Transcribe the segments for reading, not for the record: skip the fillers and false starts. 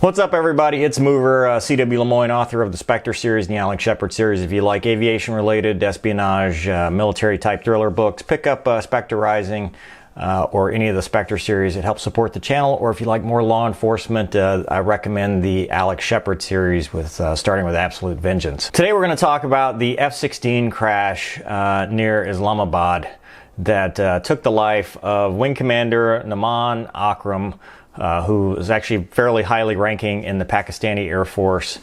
What's up, everybody? It's Mover, C.W. Lemoine, author of the Spectre series and the Alex Shepard series. If you like aviation-related, espionage, military-type thriller books, pick up Spectre Rising or any of the Spectre series. It helps support the channel. Or if you like more law enforcement, I recommend the Alex Shepard series, with starting with Absolute Vengeance. Today we're going to talk about the F-16 crash near Islamabad that took the life of Wing Commander Naman Akram, who is actually fairly highly ranking in the Pakistani Air Force.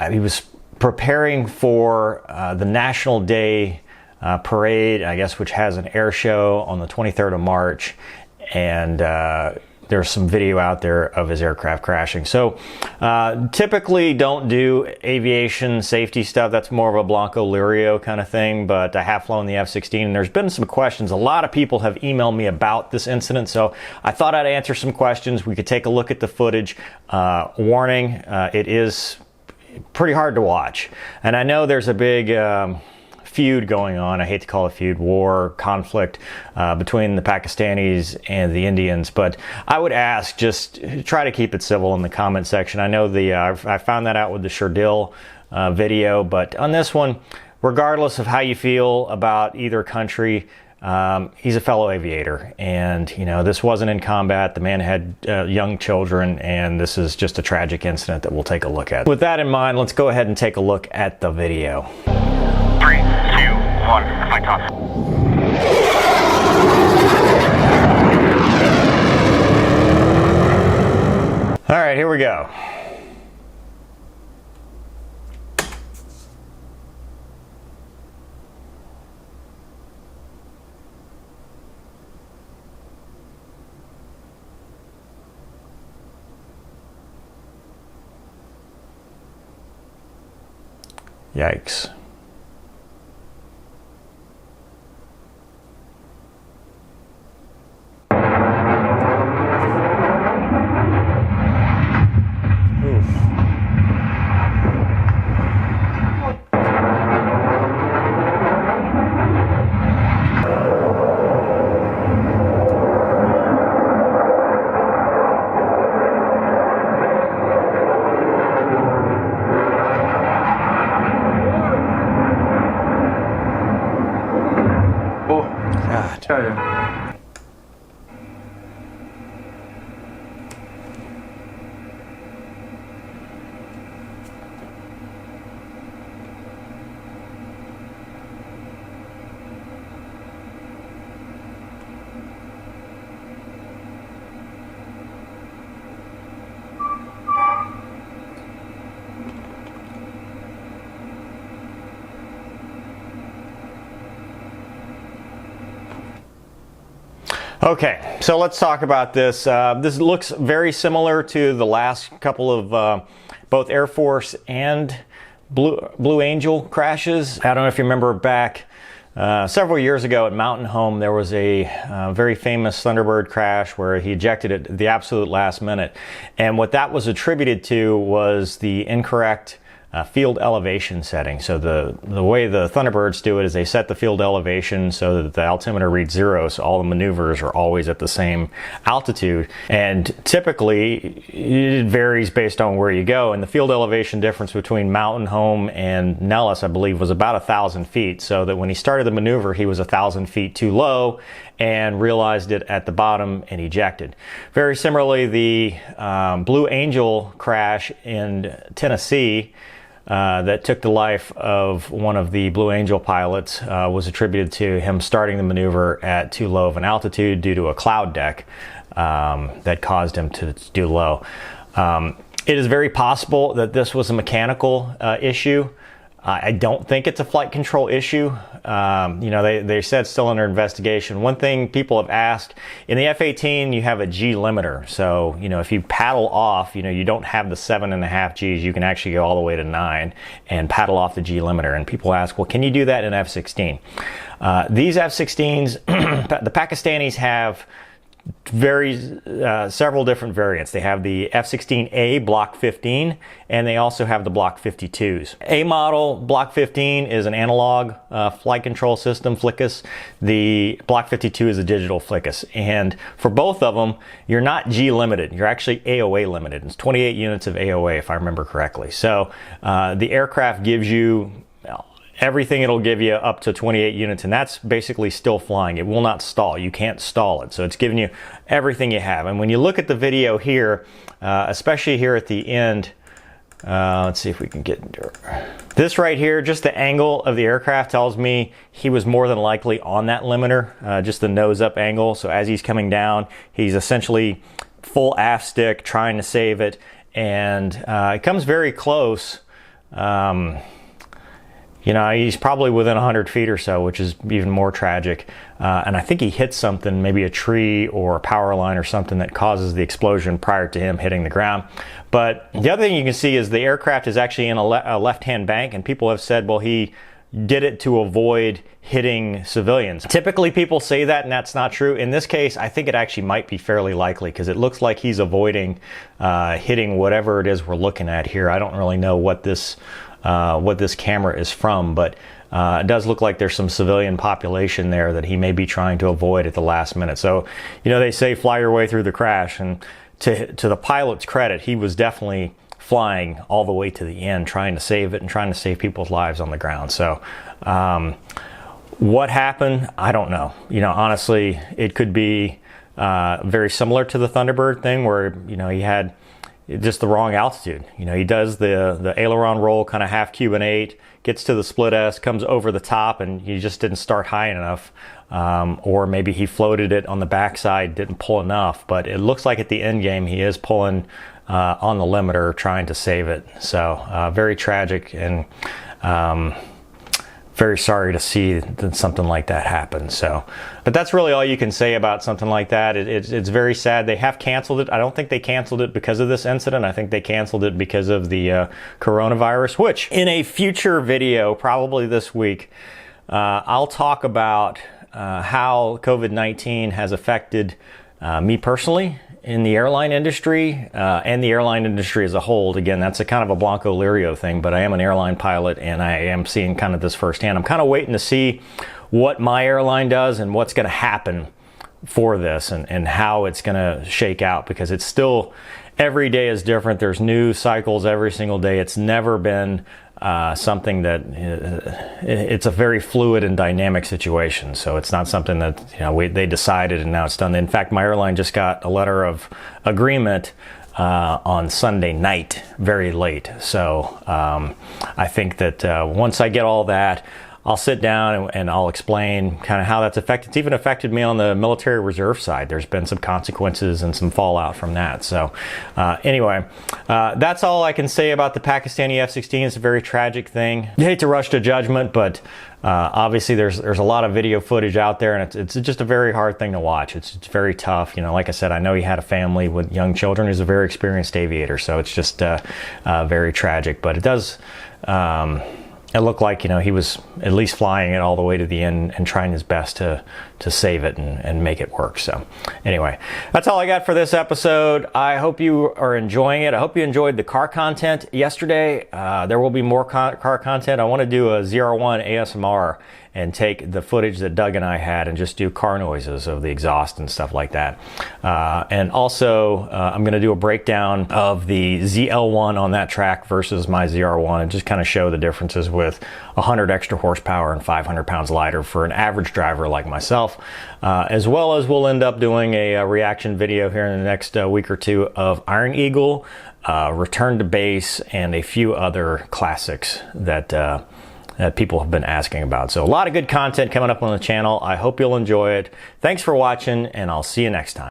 He was preparing for the National Day parade, I guess, which has an air show on the 23rd of March, and there's some video out there of his aircraft crashing. So typically don't do aviation safety stuff. That's more of a Blanco Lirio kind of thing, but I have flown the F-16, and there's been some questions. A lot of people have emailed me about this incident, so I thought I'd answer some questions. We could take a look at the footage. Warning, it is pretty hard to watch. And I know there's a big feud going on. I hate to call it feud, war, conflict between the Pakistanis and the Indians, but I would ask, just try to keep it civil in the comment section. I know I found that out with the Sherdil video, but on this one, regardless of how you feel about either country, he's a fellow aviator, and you know, this wasn't in combat. The man had young children, and this is just a tragic incident that we'll take a look at. With that in mind, let's go ahead and take a look at the video. 3, 2, 1, flight off. All right, here we go. Yikes. God. Okay, so let's talk about this. This looks very similar to the last couple of both Air Force and Blue Angel crashes. I don't know if you remember back several years ago at Mountain Home, there was a very famous Thunderbird crash where he ejected at the absolute last minute. And what that was attributed to was the incorrect field elevation setting. So the way the Thunderbirds do it is they set the field elevation so that the altimeter reads 0, so all the maneuvers are always at the same altitude. And typically it varies based on where you go, and the field elevation difference between Mountain Home and Nellis, I believe, was about 1,000 feet, so that when he started the maneuver he was 1,000 feet too low and realized it at the bottom and ejected. Very similarly, the Blue Angel crash in Tennessee that took the life of one of the Blue Angel pilots was attributed to him starting the maneuver at too low of an altitude due to a cloud deck that caused him to do low. It is very possible that this was a mechanical issue. I don't think it's a flight control issue. You know, they said still under investigation. One thing people have asked, in the F-18 you have a G limiter. So, you know, if you paddle off, you know, you don't have the 7.5 Gs, you can actually go all the way to 9 and paddle off the G limiter. And people ask, well, can you do that in F-16? These F-16s, the Pakistanis have several different variants. They have the F-16A Block 15, and they also have the Block 52s. A model Block 15 is an analog flight control system, FLICUS. The Block 52 is a digital FLICUS. And for both of them, you're not G limited. You're actually AOA limited. It's 28 units of AOA, if I remember correctly. So the aircraft gives you everything it'll give you up to 28 units, and that's basically still flying. It will not stall. You can't stall it. So it's giving you everything you have. And when you look at the video here, especially here at the end, let's see if we can get this right here, just the angle of the aircraft tells me he was more than likely on that limiter, just the nose up angle. So as he's coming down, he's essentially full aft stick trying to save it, and it comes very close. You know, he's probably within 100 feet or so, which is even more tragic. And I think he hit something, maybe a tree or a power line or something, that causes the explosion prior to him hitting the ground. But the other thing you can see is the aircraft is actually in a left-hand bank, and people have said, well, he did it to avoid hitting civilians. Typically people say that, and that's not true. In this case, I think it actually might be fairly likely, because it looks like he's avoiding hitting whatever it is we're looking at here. I don't really know what this camera is from, but it does look like there's some civilian population there that he may be trying to avoid at the last minute. So, you know, they say fly your way through the crash, and to the pilot's credit, he was definitely flying all the way to the end, trying to save it and trying to save people's lives on the ground. So what happened, I don't know. You know, honestly, it could be very similar to the Thunderbird thing, where, you know, he had just the wrong altitude. You know, he does the aileron roll kind of half Cuban-8, gets to the split S, comes over the top, and he just didn't start high enough. Or maybe he floated it on the backside, didn't pull enough. But it looks like at the end game he is pulling on the limiter, trying to save it. So very tragic, and very sorry to see that something like that happen. So, but that's really all you can say about something like that. It's very sad. They have canceled it. I don't think they canceled it because of this incident. I think they canceled it because of the coronavirus, which in a future video, probably this week, I'll talk about how COVID-19 has affected me personally in the airline industry, and the airline industry as a whole. Again, that's a kind of a Blanco Lirio thing, but I am an airline pilot, and I am seeing kind of this firsthand. I'm kind of waiting to see what my airline does and what's going to happen for this, and how it's going to shake out, because it's still, every day is different. There's new cycles every single day. It's never been something that, it's a very fluid and dynamic situation. So it's not something that, you know, they decided and now it's done. In fact, my airline just got a letter of agreement on Sunday night, very late. So I think that once I get all that, I'll sit down and I'll explain kind of how that's affected. It's even affected me on the military reserve side. There's been some consequences and some fallout from that. So anyway, that's all I can say about the Pakistani F-16. It's a very tragic thing. You hate to rush to judgment, but obviously there's a lot of video footage out there, and it's just a very hard thing to watch. It's very tough. You know, like I said, I know he had a family with young children. He's a very experienced aviator, so it's just very tragic. But it does, it looked like, you know, he was at least flying it all the way to the end and trying his best to save it and make it work. So anyway, that's all I got for this episode. I hope you are enjoying it. I hope you enjoyed the car content yesterday. There will be more car content. I want to do a ZR1 ASMR and take the footage that Doug and I had and just do car noises of the exhaust and stuff like that. And also, I'm going to do a breakdown of the ZL1 on that track versus my ZR1, and just kind of show the differences with 100 extra horsepower and 500 pounds lighter for an average driver like myself. As well as we'll end up doing a reaction video here in the next week or two of Iron Eagle, Return to Base, and a few other classics that people have been asking about. So a lot of good content coming up on the channel. I hope you'll enjoy it. Thanks for watching, and I'll see you next time.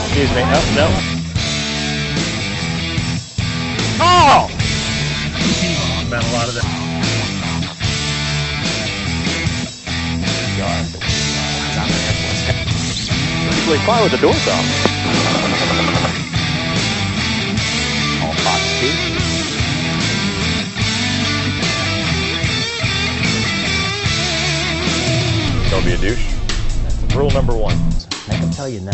Excuse me. Oh, no. Oh! Been a lot of that. Perfectly fine with the doors off. All pots too. Don't be a douche. rule number one. Make them tell you no.